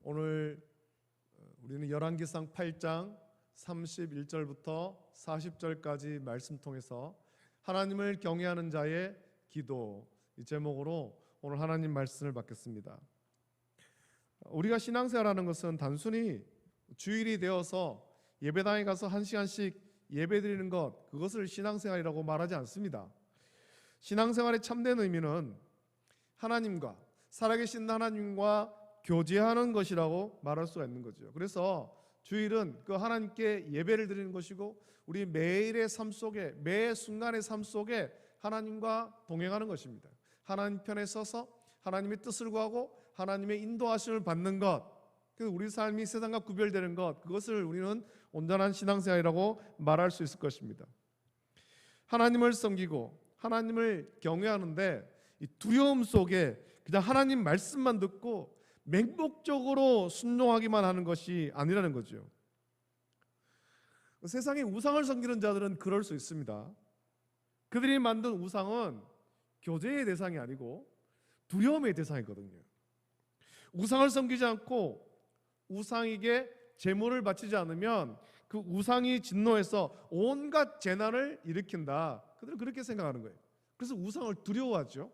오늘 우리는 열왕기상 8장 31절부터 40절까지 말씀 통해서 하나님을 경외하는 자의 기도, 이 제목으로 오늘 하나님 말씀을 받겠습니다. 우리가 신앙생활하는 것은 단순히 주일이 되어서 예배당에 가서 한 시간씩 예배드리는 것, 그것을 신앙생활이라고 말하지 않습니다. 신앙생활의 참된 의미는 하나님과, 살아계신 하나님과 교제하는 것이라고 말할 수가 있는 거죠. 그래서 주일은 그 하나님께 예배를 드리는 것이고, 우리 매일의 삶 속에, 매 순간의 삶 속에 하나님과 동행하는 것입니다. 하나님 편에 서서 하나님의 뜻을 구하고 하나님의 인도하심을 받는 것, 우리 삶이 세상과 구별되는 것, 그것을 우리는 온전한 신앙생활이라고 말할 수 있을 것입니다. 하나님을 섬기고 하나님을 경외하는데, 이 두려움 속에 그냥 하나님 말씀만 듣고 맹목적으로 순종하기만 하는 것이 아니라는 거죠. 세상에 우상을 섬기는 자들은 그럴 수 있습니다. 그들이 만든 우상은 교제의 대상이 아니고 두려움의 대상이거든요. 우상을 섬기지 않고 우상에게 제물을 바치지 않으면 그 우상이 진노해서 온갖 재난을 일으킨다. 그들은 그렇게 생각하는 거예요. 그래서 우상을 두려워하죠.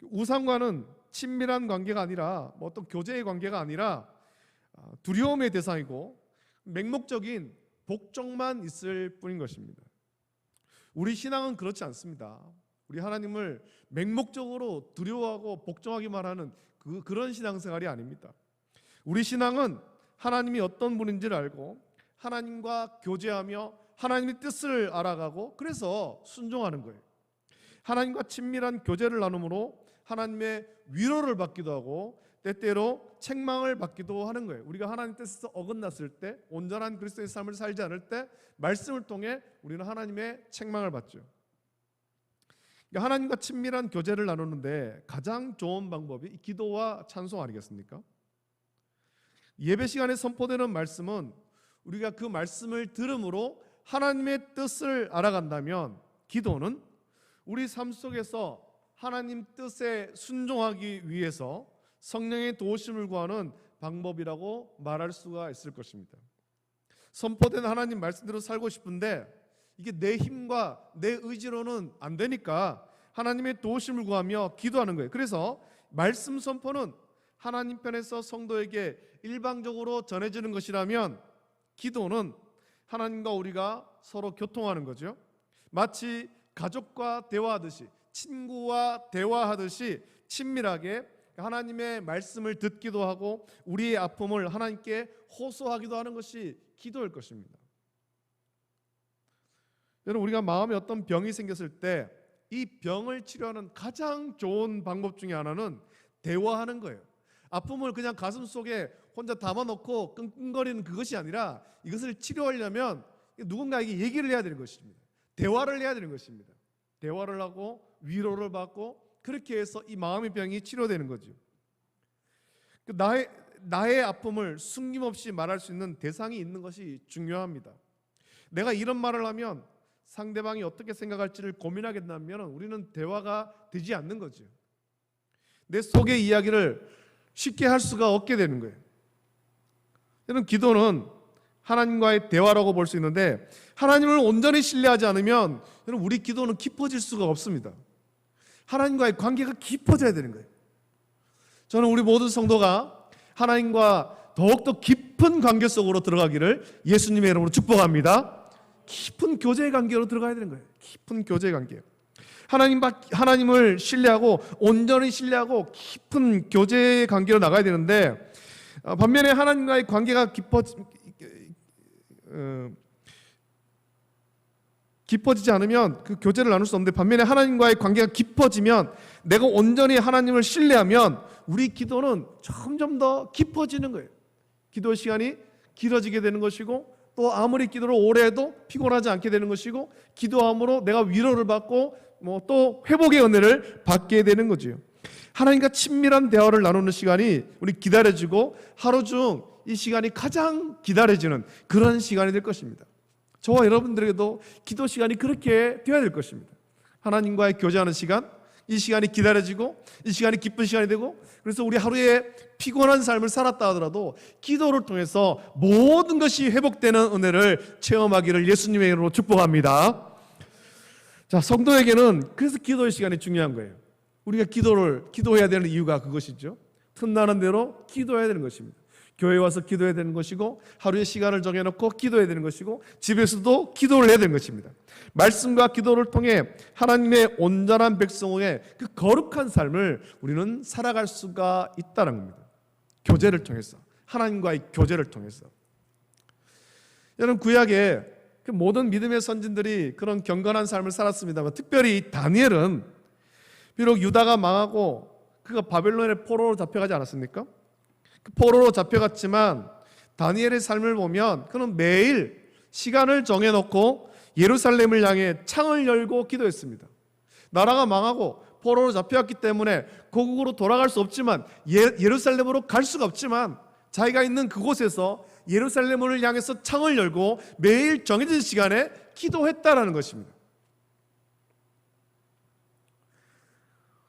우상과는 친밀한 관계가 아니라 어떤 교제의 관계가 아니라 두려움의 대상이고 맹목적인 복종만 있을 뿐인 것입니다. 우리 신앙은 그렇지 않습니다. 우리 하나님을 맹목적으로 두려워하고 복종하기만 하는 그런 신앙생활이 아닙니다. 우리 신앙은 하나님이 어떤 분인지를 알고 하나님과 교제하며 하나님의 뜻을 알아가고 그래서 순종하는 거예요. 하나님과 친밀한 교제를 나눔으로 하나님의 위로를 받기도 하고 때때로 책망을 받기도 하는 거예요. 우리가 하나님 뜻에서 어긋났을 때, 온전한 그리스도의 삶을 살지 않을 때 말씀을 통해 우리는 하나님의 책망을 받죠. 하나님과 친밀한 교제를 나누는데 가장 좋은 방법이 기도와 찬송 아니겠습니까? 예배 시간에 선포되는 말씀은 우리가 그 말씀을 들음으로 하나님의 뜻을 알아간다면, 기도는 우리 삶 속에서 하나님 뜻에 순종하기 위해서 성령의 도우심을 구하는 방법이라고 말할 수가 있을 것입니다. 선포된 하나님 말씀대로 살고 싶은데 이게 내 힘과 내 의지로는 안 되니까 하나님의 도우심을 구하며 기도하는 거예요. 그래서 말씀 선포는 하나님 편에서 성도에게 일방적으로 전해지는 것이라면, 기도는 하나님과 우리가 서로 교통하는 거죠. 마치 가족과 대화하듯이, 친구와 대화하듯이 친밀하게 하나님의 말씀을 듣기도 하고 우리의 아픔을 하나님께 호소하기도 하는 것이 기도일 것입니다. 여러분, 우리가 마음에 어떤 병이 생겼을 때 이 병을 치료하는 가장 좋은 방법 중에 하나는 대화하는 거예요. 아픔을 그냥 가슴 속에 혼자 담아놓고 끙끙거리는 그것이 아니라 이것을 치료하려면 누군가에게 얘기를 해야 되는 것입니다. 대화를 해야 되는 것입니다. 대화를 하고 위로를 받고 그렇게 해서 이 마음의 병이 치료되는 거죠. 나의 아픔을 숨김없이 말할 수 있는 대상이 있는 것이 중요합니다. 내가 이런 말을 하면 상대방이 어떻게 생각할지를 고민하게 된다면 우리는 대화가 되지 않는 거죠. 내 속의 이야기를 쉽게 할 수가 없게 되는 거예요. 여러분, 기도는 하나님과의 대화라고 볼 수 있는데, 하나님을 온전히 신뢰하지 않으면 여러분, 우리 기도는 깊어질 수가 없습니다. 하나님과의 관계가 깊어져야 되는 거예요. 저는 우리 모든 성도가 하나님과 더욱더 깊은 관계 속으로 들어가기를 예수님의 이름으로 축복합니다. 깊은 교제의 관계로 들어가야 되는 거예요. 깊은 교제의 관계. 하나님을 신뢰하고 온전히 신뢰하고 깊은 교제의 관계로 나가야 되는데, 반면에 하나님과의 관계가 깊어지지 않으면 그 교제를 나눌 수 없는데, 반면에 하나님과의 관계가 깊어지면, 내가 온전히 하나님을 신뢰하면 우리 기도는 점점 더 깊어지는 거예요. 기도 시간이 길어지게 되는 것이고, 또 아무리 기도를 오래 해도 피곤하지 않게 되는 것이고, 기도함으로 내가 위로를 받고 또 회복의 은혜를 받게 되는 거죠. 하나님과 친밀한 대화를 나누는 시간이 우리 기다려지고, 하루 중 이 시간이 가장 기다려지는 그런 시간이 될 것입니다. 저와 여러분들에게도 기도 시간이 그렇게 되어야 될 것입니다. 하나님과의 교제하는 시간, 이 시간이 기다려지고 이 시간이 기쁜 시간이 되고, 그래서 우리 하루에 피곤한 삶을 살았다 하더라도 기도를 통해서 모든 것이 회복되는 은혜를 체험하기를 예수님의 이름으로 축복합니다. 자, 성도에게는 그래서 기도의 시간이 중요한 거예요. 우리가 기도해야 되는 이유가 그것이죠. 틈나는 대로 기도해야 되는 것입니다. 교회에 와서 기도해야 되는 것이고, 하루에 시간을 정해놓고 기도해야 되는 것이고, 집에서도 기도를 해야 되는 것입니다. 말씀과 기도를 통해 하나님의 온전한 백성의 그 거룩한 삶을 우리는 살아갈 수가 있다는 겁니다. 교제를 통해서, 하나님과의 교제를 통해서. 여러분, 구약에 그 모든 믿음의 선진들이 그런 경건한 삶을 살았습니다만, 특별히 다니엘은 비록 유다가 망하고 그가 바벨론의 포로로 잡혀가지 않았습니까? 그 포로로 잡혀갔지만 다니엘의 삶을 보면 그는 매일 시간을 정해놓고 예루살렘을 향해 창을 열고 기도했습니다. 나라가 망하고 포로로 잡혀왔기 때문에 고국으로 돌아갈 수 없지만, 예루살렘으로 갈 수가 없지만 자기가 있는 그곳에서 예루살렘을 향해서 창을 열고 매일 정해진 시간에 기도했다라는 것입니다.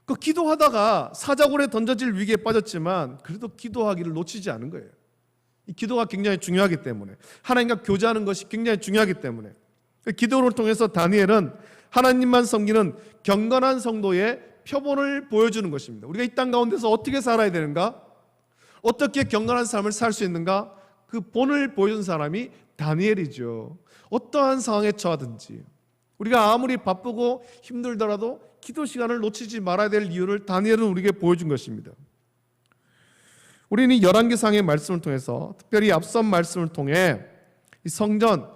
그 기도하다가 사자굴에 던져질 위기에 빠졌지만 그래도 기도하기를 놓치지 않은 거예요. 이 기도가 굉장히 중요하기 때문에, 하나님과 교제하는 것이 굉장히 중요하기 때문에, 기도를 통해서 다니엘은 하나님만 섬기는 경건한 성도의 표본을 보여주는 것입니다. 우리가 이 땅 가운데서 어떻게 살아야 되는가, 어떻게 경건한 삶을 살 수 있는가, 그 본을 보여준 사람이 다니엘이죠. 어떠한 상황에 처하든지 우리가 아무리 바쁘고 힘들더라도 기도 시간을 놓치지 말아야 될 이유를 다니엘은 우리에게 보여준 것입니다. 우리는 열왕기상의 말씀을 통해서, 특별히 앞선 말씀을 통해 이 성전,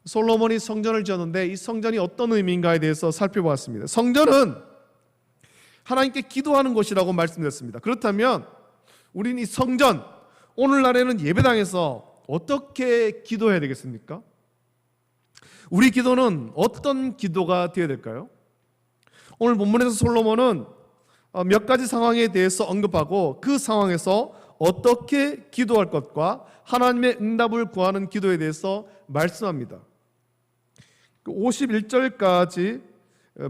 솔로몬이 성전을 지었는데 이 성전이 어떤 의미인가에 대해서 살펴보았습니다. 성전은 하나님께 기도하는 곳이라고 말씀드렸습니다. 그렇다면 우리는 이 성전, 오늘날에는 예배당에서 어떻게 기도해야 되겠습니까? 우리 기도는 어떤 기도가 되어야 될까요? 오늘 본문에서 솔로몬은 몇 가지 상황에 대해서 언급하고 그 상황에서 어떻게 기도할 것과 하나님의 응답을 구하는 기도에 대해서 말씀합니다. 51절까지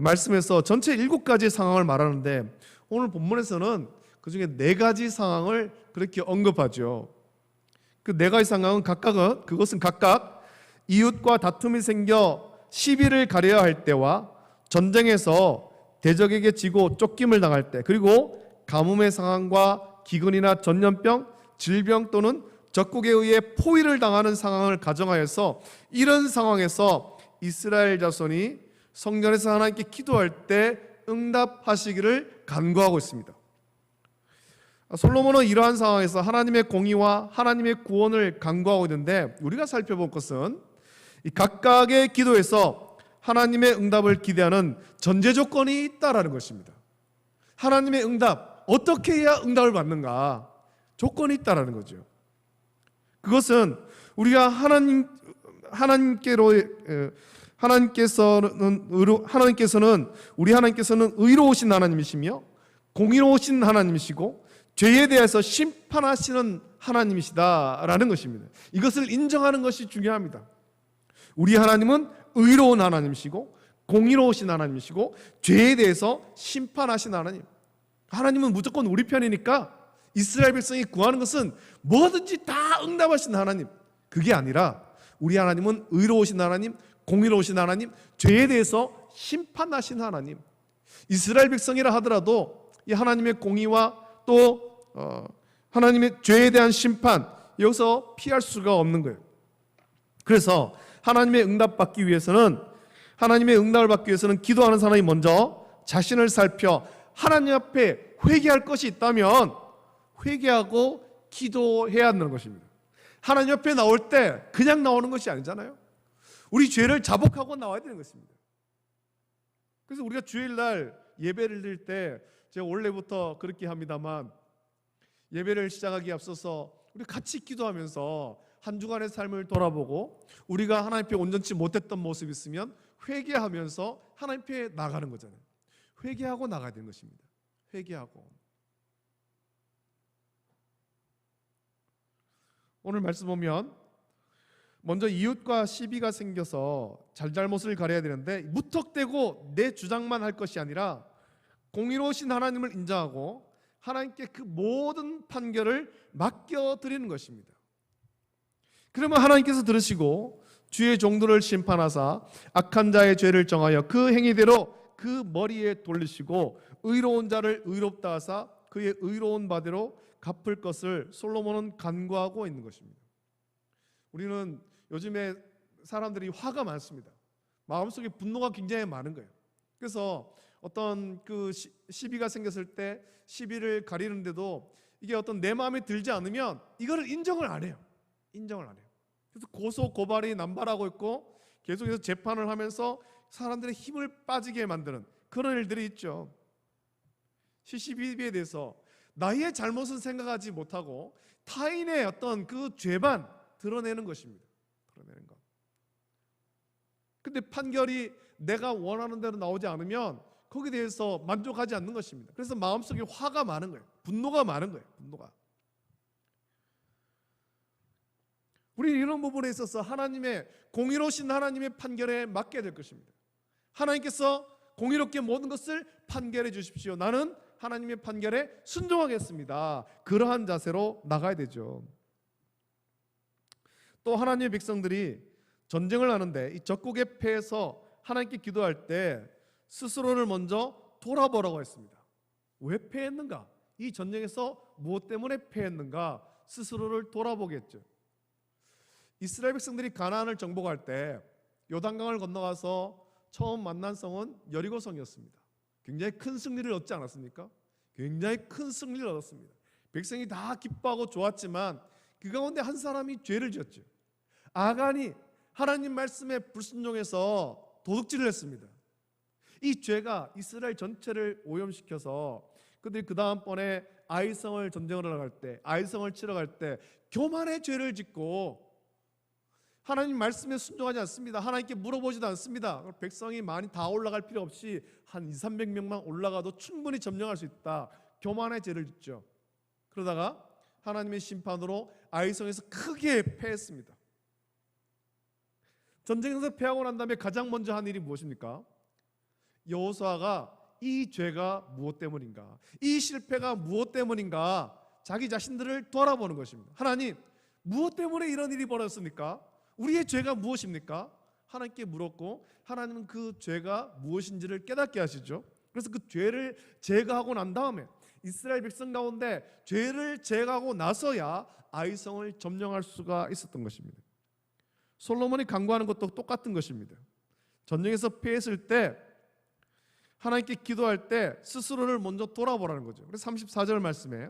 말씀에서 전체 7가지 상황을 말하는데, 오늘 본문에서는 그 중에 4가지 상황을 그렇게 언급하죠. 그 4가지 상황은 그것은 각각 이웃과 다툼이 생겨 시비를 가려야 할 때와 전쟁에서 대적에게 지고 쫓김을 당할 때, 그리고 가뭄의 상황과 기근이나 전염병, 질병 또는 적국에 의해 포위를 당하는 상황을 가정하여서 이런 상황에서 이스라엘 자손이 성전에서 하나님께 기도할 때 응답하시기를 간구하고 있습니다. 솔로몬은 이러한 상황에서 하나님의 공의와 하나님의 구원을 간구하고 있는데, 우리가 살펴볼 것은 이 각각의 기도에서 하나님의 응답을 기대하는 전제 조건이 있다라는 것입니다. 하나님의 응답, 어떻게 해야 응답을 받는가? 조건이 있다라는 거죠. 그것은 우리가 하나님께서는 의로우신 하나님이시며 공의로우신 하나님이시고 죄에 대해서 심판하시는 하나님이시다라는 것입니다. 이것을 인정하는 것이 중요합니다. 우리 하나님은 의로운 하나님이시고 공의로우신 하나님이시고 죄에 대해서 심판하신 하나님. 하나님은 무조건 우리 편이니까 이스라엘 백성이 구하는 것은 뭐든지 다 응답하신 하나님, 그게 아니라 우리 하나님은 의로우신 하나님, 공의로우신 하나님, 죄에 대해서 심판하신 하나님. 이스라엘 백성이라 하더라도 이 하나님의 공의와 또 하나님의 죄에 대한 심판, 여기서 피할 수가 없는 거예요. 그래서 하나님의 응답을 받기 위해서는 기도하는 사람이 먼저 자신을 살펴 하나님 앞에 회개할 것이 있다면 회개하고 기도해야 한다는 것입니다. 하나님 앞에 나올 때 그냥 나오는 것이 아니잖아요. 우리 죄를 자복하고 나와야 되는 것입니다. 그래서 우리가 주일날 예배를 드릴 때, 제가 원래부터 그렇게 합니다만, 예배를 시작하기에 앞서서 우리 같이 기도하면서 한 주간의 삶을 돌아보고 우리가 하나님 앞에 온전치 못했던 모습이 있으면 회개하면서 하나님 앞에 나가는 거잖아요. 회개하고 나가야 되는 것입니다. 회개하고. 오늘 말씀 보면 먼저 이웃과 시비가 생겨서 잘잘못을 가려야 되는데 무턱대고 내 주장만 할 것이 아니라 공의로우신 하나님을 인정하고 하나님께 그 모든 판결을 맡겨드리는 것입니다. 그러면 하나님께서 들으시고 주의 종들을 심판하사 악한 자의 죄를 정하여 그 행위대로 그 머리에 돌리시고 의로운 자를 의롭다 하사 그의 의로운 바대로 갚을 것을 솔로몬은 간구하고 있는 것입니다. 우리는 요즘에 사람들이 화가 많습니다. 마음속에 분노가 굉장히 많은 거예요. 그래서 어떤 그 시비가 생겼을 때 시비를 가리는데도 이게 어떤 내 마음에 들지 않으면 이거를 인정을 안 해요. 그래서 고소 고발이 남발하고 있고 계속해서 재판을 하면서 사람들의 힘을 빠지게 만드는 그런 일들이 있죠. 시비에 대해서 나의 잘못은 생각하지 못하고 타인의 어떤 그 죄만 드러내는 것입니다. 드러내는 것. 근데 판결이 내가 원하는 대로 나오지 않으면 거기에 대해서 만족하지 않는 것입니다. 그래서 마음속에 화가 많은 거예요. 분노가 많은 거예요. 분노가. 우리 이런 부분에 있어서 하나님의 공의로우신 하나님의 판결에 맡게 될 것입니다. 하나님께서 공의롭게 모든 것을 판결해 주십시오. 나는 하나님의 판결에 순종하겠습니다. 그러한 자세로 나가야 되죠. 또 하나님의 백성들이 전쟁을 하는데 이 적국의 패에서 하나님께 기도할 때 스스로를 먼저 돌아보라고 했습니다. 왜 패했는가? 이 전쟁에서 무엇 때문에 패했는가? 스스로를 돌아보겠죠. 이스라엘 백성들이 가나안을 정복할 때 요단강을 건너가서 처음 만난 성은 여리고성이었습니다. 굉장히 큰 승리를 얻지 않았습니까? 굉장히 큰 승리를 얻었습니다. 백성이 다 기뻐하고 좋았지만 그 가운데 한 사람이 죄를 지었죠. 아간이 하나님 말씀에 불순종해서 도둑질을 했습니다. 이 죄가 이스라엘 전체를 오염시켜서 그들이 그 다음번에 아이성을 전쟁을 하러 갈 때, 아이성을 치러 갈 때 교만의 죄를 짓고 하나님 말씀에 순종하지 않습니다. 하나님께 물어보지도 않습니다. 백성이 많이 다 올라갈 필요 없이 한 200~300명만 올라가도 충분히 점령할 수 있다. 교만의 죄를 짓죠. 그러다가 하나님의 심판으로 아이성에서 크게 패했습니다. 전쟁에서 패하고 난 다음에 가장 먼저 한 일이 무엇입니까? 여호수아가 이 죄가 무엇 때문인가? 이 실패가 무엇 때문인가? 자기 자신들을 돌아보는 것입니다. 하나님, 무엇 때문에 이런 일이 벌어졌습니까? 우리의 죄가 무엇입니까? 하나님께 물었고 하나님은 그 죄가 무엇인지를 깨닫게 하시죠. 그래서 그 죄를 제거하고 난 다음에 이스라엘 백성 가운데 죄를 제거하고 나서야 아이성을 점령할 수가 있었던 것입니다. 솔로몬이 간구하는 것도 똑같은 것입니다. 전쟁에서 패했을 때 하나님께 기도할 때 스스로를 먼저 돌아보라는 거죠. 그래서 34절 말씀에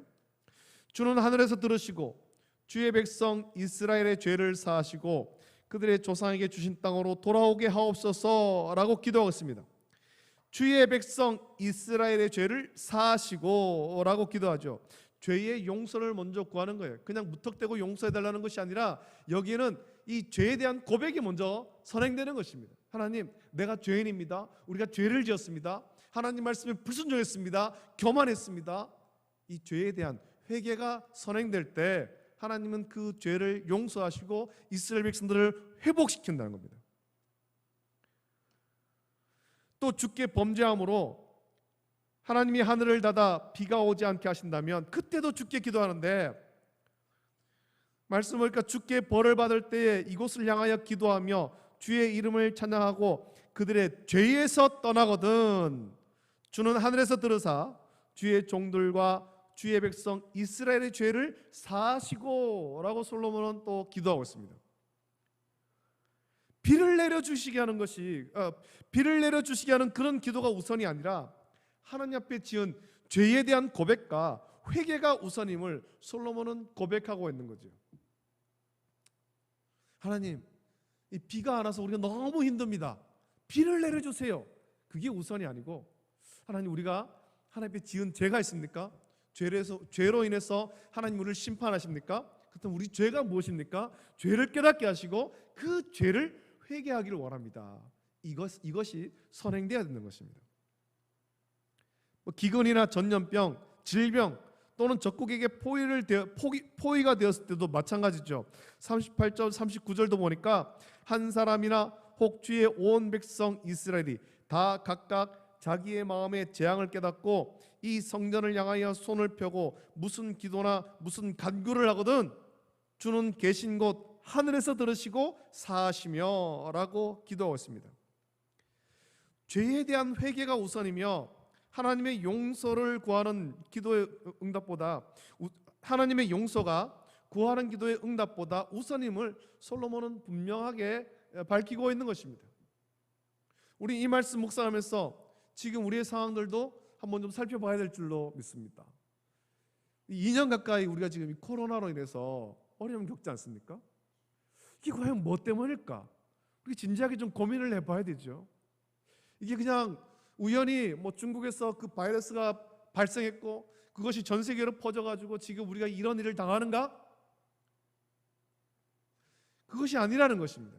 주는 하늘에서 들으시고 주의 백성 이스라엘의 죄를 사하시고 그들의 조상에게 주신 땅으로 돌아오게 하옵소서라고 기도하고 있습니다. 주의 백성 이스라엘의 죄를 사하시고 라고 기도하죠. 죄의 용서를 먼저 구하는 거예요. 그냥 무턱대고 용서해달라는 것이 아니라 여기에는 이 죄에 대한 고백이 먼저 선행되는 것입니다. 하나님, 내가 죄인입니다. 우리가 죄를 지었습니다. 하나님 말씀에 불순종했습니다. 교만했습니다. 이 죄에 대한 회개가 선행될 때 하나님은 그 죄를 용서하시고 이스라엘 백성들을 회복시킨다는 겁니다. 또 주께 범죄함으로 하나님이 하늘을 닫아 비가 오지 않게 하신다면 그때도 주께 기도하는데 말씀을 보니까 주께 벌을 받을 때에 이곳을 향하여 기도하며 주의 이름을 찬양하고 그들의 죄에서 떠나거든 주는 하늘에서 들으사 주의 종들과 주의 백성 이스라엘의 죄를 사하시고 라고 솔로몬은 또 기도하고 있습니다. 비를 내려주시게 하는 그런 기도가 우선이 아니라 하나님 앞에 지은 죄에 대한 고백과 회개가 우선임을 솔로몬은 고백하고 있는 거죠. 하나님, 이 비가 안 와서 우리가 너무 힘듭니다. 비를 내려주세요. 그게 우선이 아니고 하나님, 우리가 하나님 앞에 지은 죄가 있습니까? 죄로 인해서 하나님 우리를 심판하십니까? 그렇다면 우리 죄가 무엇입니까? 죄를 깨닫게 하시고 그 죄를 회개하기를 원합니다. 이것이 선행되어야 되는 것입니다. 기근이나 전염병, 질병 또는 적국에게 포위가 되었을 때도 마찬가지죠. 38절 39절도 보니까 한 사람이나 혹 주의 온 백성 이스라엘이 다 각각 자기의 마음의 재앙을 깨닫고 이 성전을 향하여 손을 펴고 무슨 기도나 무슨 간구를 하거든 주는 계신 곳 하늘에서 들으시고 사하시며 라고 기도하고 있습니다. 죄에 대한 회개가 우선이며 하나님의 용서를 구하는 기도의 응답보다, 하나님의 용서가 구하는 기도의 응답보다 우선임을 솔로몬은 분명하게 밝히고 있는 것입니다. 우리 이 말씀 묵상하면서 지금 우리의 상황들도 한번 좀 살펴봐야 될 줄로 믿습니다. 2년 가까이 우리가 지금 이 코로나로 인해서 어려움 겪지 않습니까? 이게 과연 뭐 때문일까? 우리 진지하게 좀 고민을 해봐야 되죠. 이게 그냥 우연히 뭐 중국에서 그 바이러스가 발생했고 그것이 전 세계로 퍼져가지고 지금 우리가 이런 일을 당하는가? 그것이 아니라는 것입니다.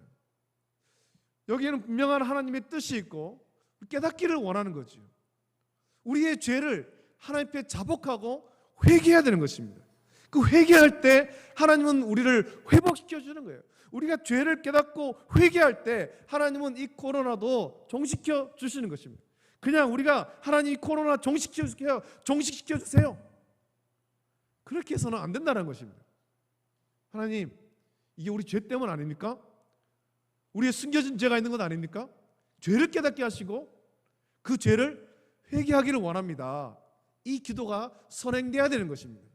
여기에는 분명한 하나님의 뜻이 있고 깨닫기를 원하는 거죠. 우리의 죄를 하나님 앞에 자복하고 회개해야 되는 것입니다. 그 회개할 때 하나님은 우리를 회복시켜 주는 거예요. 우리가 죄를 깨닫고 회개할 때 하나님은 이 코로나도 종식시켜 주시는 것입니다. 그냥 우리가 하나님 이 코로나 종식시켜 주세요. 그렇게 해서는 안 된다는 것입니다. 하나님, 이게 우리 죄 때문 아닙니까? 우리의 숨겨진 죄가 있는 것 아닙니까? 죄를 깨닫게 하시고 그 죄를 회개하기를 원합니다. 이 기도가 선행돼야 되는 것입니다.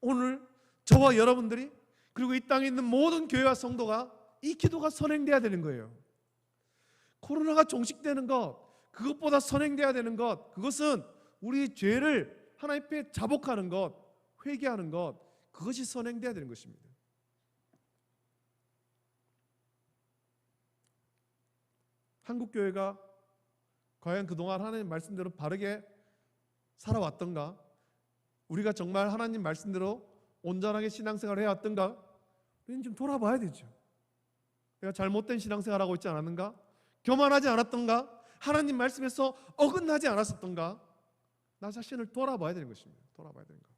오늘 저와 여러분들이 그리고 이 땅에 있는 모든 교회와 성도가 이 기도가 선행돼야 되는 거예요. 코로나가 종식되는 것, 그것보다 선행돼야 되는 것, 그것은 우리 죄를 하나님 앞에 자복하는 것, 회개하는 것, 그것이 선행돼야 되는 것입니다. 한국교회가 과연 그동안 하나님 말씀대로 바르게 살아왔던가? 우리가 정말 하나님 말씀대로 온전하게 신앙생활을 해왔던가? 우리는 좀 돌아봐야 되죠. 내가 잘못된 신앙생활을 하고 있지 않았는가? 교만하지 않았던가? 하나님 말씀에서 어긋나지 않았었던가? 나 자신을 돌아봐야 되는 것입니다. 돌아봐야 되는 것.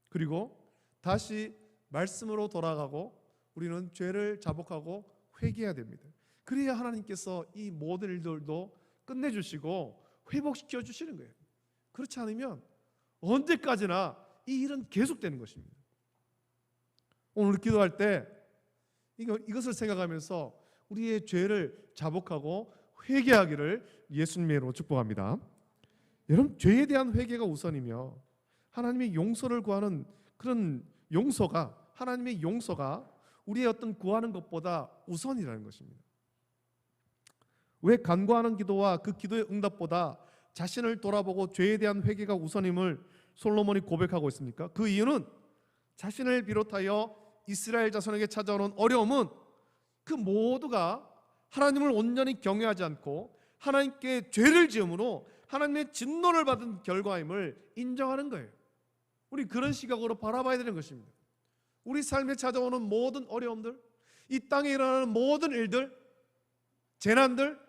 그리고 다시 말씀으로 돌아가고 우리는 죄를 자복하고 회개해야 됩니다. 그래야 하나님께서 이 모든 일들도 끝내주시고 회복시켜 주시는 거예요. 그렇지 않으면 언제까지나 이 일은 계속되는 것입니다. 오늘 기도할 때 이것을 생각하면서 우리의 죄를 자복하고 회개하기를 예수님의 이름으로 축복합니다. 여러분, 죄에 대한 회개가 우선이며 하나님의 용서를 구하는 그런 용서가, 하나님의 용서가 우리의 어떤 구하는 것보다 우선이라는 것입니다. 왜 간구하는 기도와 그 기도의 응답보다 자신을 돌아보고 죄에 대한 회개가 우선임을 솔로몬이 고백하고 있습니까? 그 이유는 자신을 비롯하여 이스라엘 자손에게 찾아오는 어려움은 그 모두가 하나님을 온전히 경외하지 않고 하나님께 죄를 지음으로 하나님의 진노를 받은 결과임을 인정하는 거예요. 우리 그런 시각으로 바라봐야 되는 것입니다. 우리 삶에 찾아오는 모든 어려움들, 이 땅에 일어나는 모든 일들, 재난들,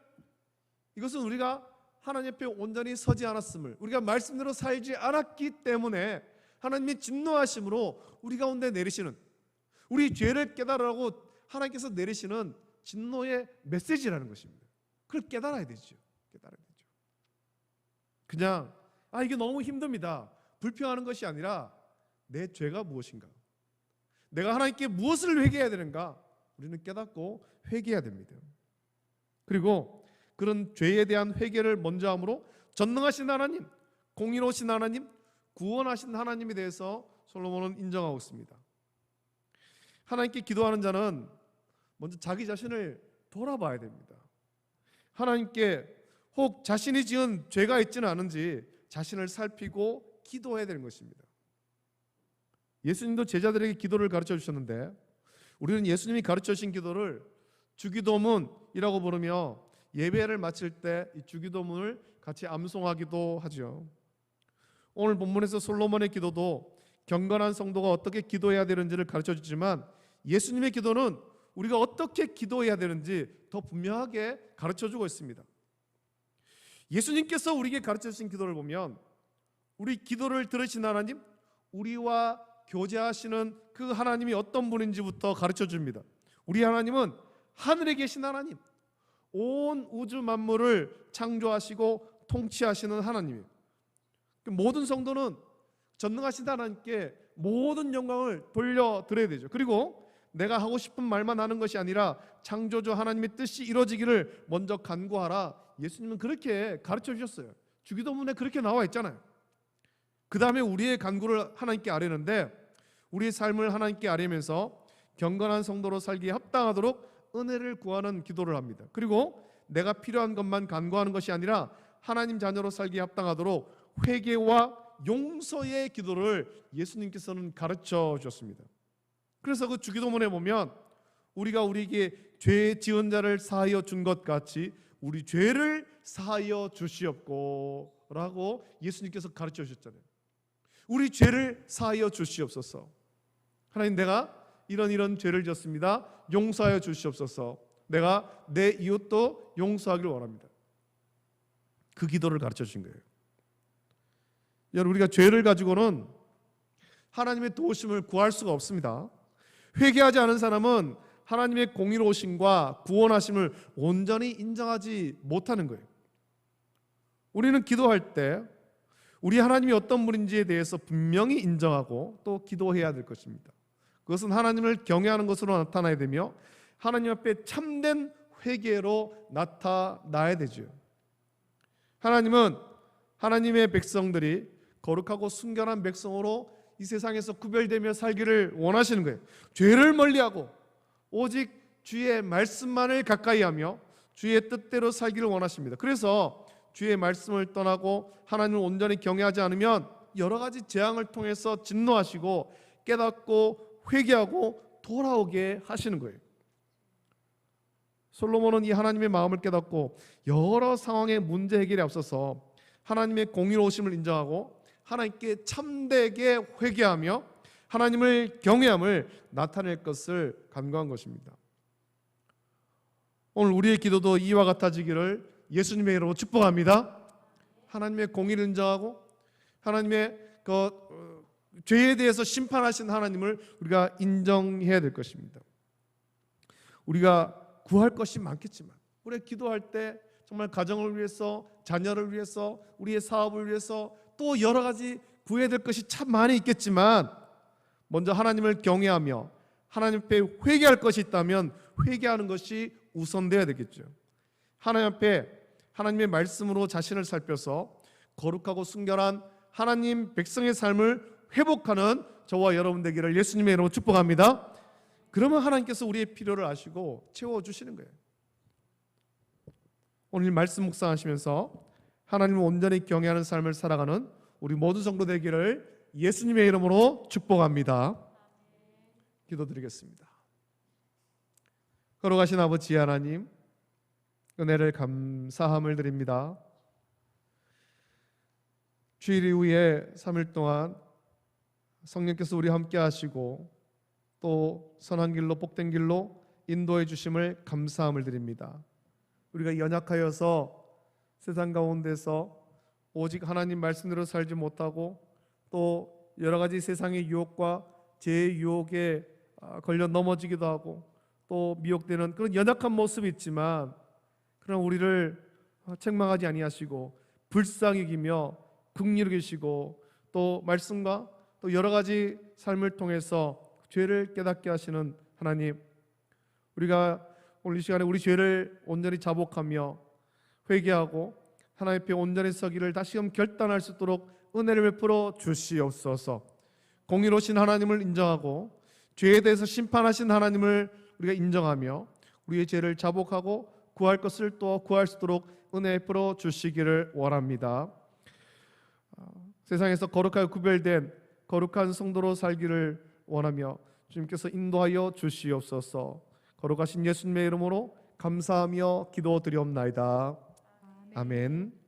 이것은 우리가 하나님 앞에 온전히 서지 않았음을, 우리가 말씀대로 살지 않았기 때문에 하나님의 진노하심으로 우리 가운데 내리시는, 우리 죄를 깨달으라고 하나님께서 내리시는 진노의 메시지라는 것입니다. 그걸 깨달아야 되죠. 깨달아야 되죠. 그냥 이게 너무 힘듭니다, 불평하는 것이 아니라 내 죄가 무엇인가, 내가 하나님께 무엇을 회개해야 되는가, 우리는 깨닫고 회개해야 됩니다. 그리고 그런 죄에 대한 회개를 먼저 함으로 전능하신 하나님, 공의로우신 하나님, 구원하신 하나님에 대해서 솔로몬은 인정하고 있습니다. 하나님께 기도하는 자는 먼저 자기 자신을 돌아봐야 됩니다. 하나님께 혹 자신이 지은 죄가 있지는 않은지 자신을 살피고 기도해야 되는 것입니다. 예수님도 제자들에게 기도를 가르쳐 주셨는데 우리는 예수님이 가르쳐 주신 기도를 주기도문이라고 부르며 예배를 마칠 때 이 주기도문을 같이 암송하기도 하죠. 오늘 본문에서 솔로몬의 기도도 경건한 성도가 어떻게 기도해야 되는지를 가르쳐 주지만 예수님의 기도는 우리가 어떻게 기도해야 되는지 더 분명하게 가르쳐 주고 있습니다. 예수님께서 우리에게 가르쳐 주신 기도를 보면 우리 기도를 들으신 하나님, 우리와 교제하시는 그 하나님이 어떤 분인지부터 가르쳐 줍니다. 우리 하나님은 하늘에 계신 하나님, 온 우주 만물을 창조하시고 통치하시는 하나님이에요. 모든 성도는 전능하신 하나님께 모든 영광을 돌려드려야 되죠. 그리고 내가 하고 싶은 말만 하는 것이 아니라 창조주 하나님의 뜻이 이루어지기를 먼저 간구하라. 예수님은 그렇게 가르쳐 주셨어요. 주기도문에 그렇게 나와 있잖아요. 그 다음에 우리의 간구를 하나님께 아뢰는데, 우리의 삶을 하나님께 아뢰면서 경건한 성도로 살기에 합당하도록 은혜를 구하는 기도를 합니다. 그리고 내가 필요한 것만 간구하는 것이 아니라 하나님 자녀로 살기에 합당하도록 회개와 용서의 기도를 예수님께서는 가르쳐 주셨습니다. 그래서 그 주기도문에 보면 우리가 우리에게 죄 지은 자를 사하여 준 것 같이 우리 죄를 사하여 주시옵고 라고 예수님께서 가르쳐 주셨잖아요. 우리 죄를 사하여 주시옵소서. 하나님, 내가 이런 죄를 졌습니다. 용서하여 주시옵소서. 내가 내 이웃도 용서하기를 원합니다. 그 기도를 가르쳐 주신 거예요. 여러분, 우리가 죄를 가지고는 하나님의 도우심을 구할 수가 없습니다. 회개하지 않은 사람은 하나님의 공의로우심과 구원하심을 온전히 인정하지 못하는 거예요. 우리는 기도할 때 우리 하나님이 어떤 분인지에 대해서 분명히 인정하고 또 기도해야 될 것입니다. 그것은 하나님을 경외하는 것으로 나타나야 되며 하나님 앞에 참된 회개로 나타나야 되죠. 하나님은 하나님의 백성들이 거룩하고 순결한 백성으로 이 세상에서 구별되며 살기를 원하시는 거예요. 죄를 멀리하고 오직 주의 말씀만을 가까이하며 주의 뜻대로 살기를 원하십니다. 그래서 주의 말씀을 떠나고 하나님을 온전히 경외하지 않으면 여러 가지 재앙을 통해서 진노하시고 깨닫고 회개하고 돌아오게 하시는 거예요. 솔로몬은 이 하나님의 마음을 깨닫고 여러 상황의 문제 해결에 앞서서 하나님의 공의로우심을 인정하고 하나님께 참되게 회개하며 하나님을 경외함을 나타낼 것을 간구한 것입니다. 오늘 우리의 기도도 이와 같아지기를 예수님의 이름으로 축복합니다. 하나님의 공의를 인정하고 하나님의 죄에 대해서 심판하신 하나님을 우리가 인정해야 될 것입니다. 우리가 구할 것이 많겠지만 우리가 기도할 때 정말 가정을 위해서, 자녀를 위해서, 우리의 사업을 위해서 또 여러 가지 구해야 될 것이 참 많이 있겠지만 먼저 하나님을 경외하며 하나님 앞에 회개할 것이 있다면 회개하는 것이 우선돼야 되겠죠. 하나님 앞에 하나님의 말씀으로 자신을 살펴서 거룩하고 순결한 하나님 백성의 삶을 회복하는 저와 여러분 되기를 예수님의 이름으로 축복합니다. 그러면 하나님께서 우리의 필요를 아시고 채워주시는 거예요. 오늘 말씀 묵상하시면서 하나님을 온전히 경외하는 삶을 살아가는 우리 모든 성도 되기를 예수님의 이름으로 축복합니다. 기도드리겠습니다. 걸어가신 아버지 하나님, 은혜를 감사함을 드립니다. 주일 이후에 3일 동안 성령께서 우리 함께 하시고 또 선한 길로 복된 길로 인도해 주심을 감사함을 드립니다. 우리가 연약하여서 세상 가운데서 오직 하나님 말씀대로 살지 못하고 또 여러 가지 세상의 유혹과 죄의 유혹에 걸려 넘어지기도 하고 또 미혹되는 그런 연약한 모습이 있지만, 그러나 우리를 책망하지 아니하시고 불쌍히 여기며 긍휼히 계시고 또 말씀과 또 여러 가지 삶을 통해서 죄를 깨닫게 하시는 하나님, 우리가 오늘 이 시간에 우리 죄를 온전히 자복하며 회개하고 하나님 앞에 온전히 서기를 다시금 결단할 수 있도록 은혜를 베풀어 주시옵소서. 공의로우신 하나님을 인정하고 죄에 대해서 심판하신 하나님을 우리가 인정하며 우리의 죄를 자복하고 구할 것을 또 구할 수 있도록 은혜 베풀어 주시기를 원합니다. 세상에서 거룩하게 구별된 거룩한 성도로 살기를 원하며 주님께서 인도하여 주시옵소서. 거룩하신 예수님의 이름으로 감사하며 기도드리옵나이다. 아멘.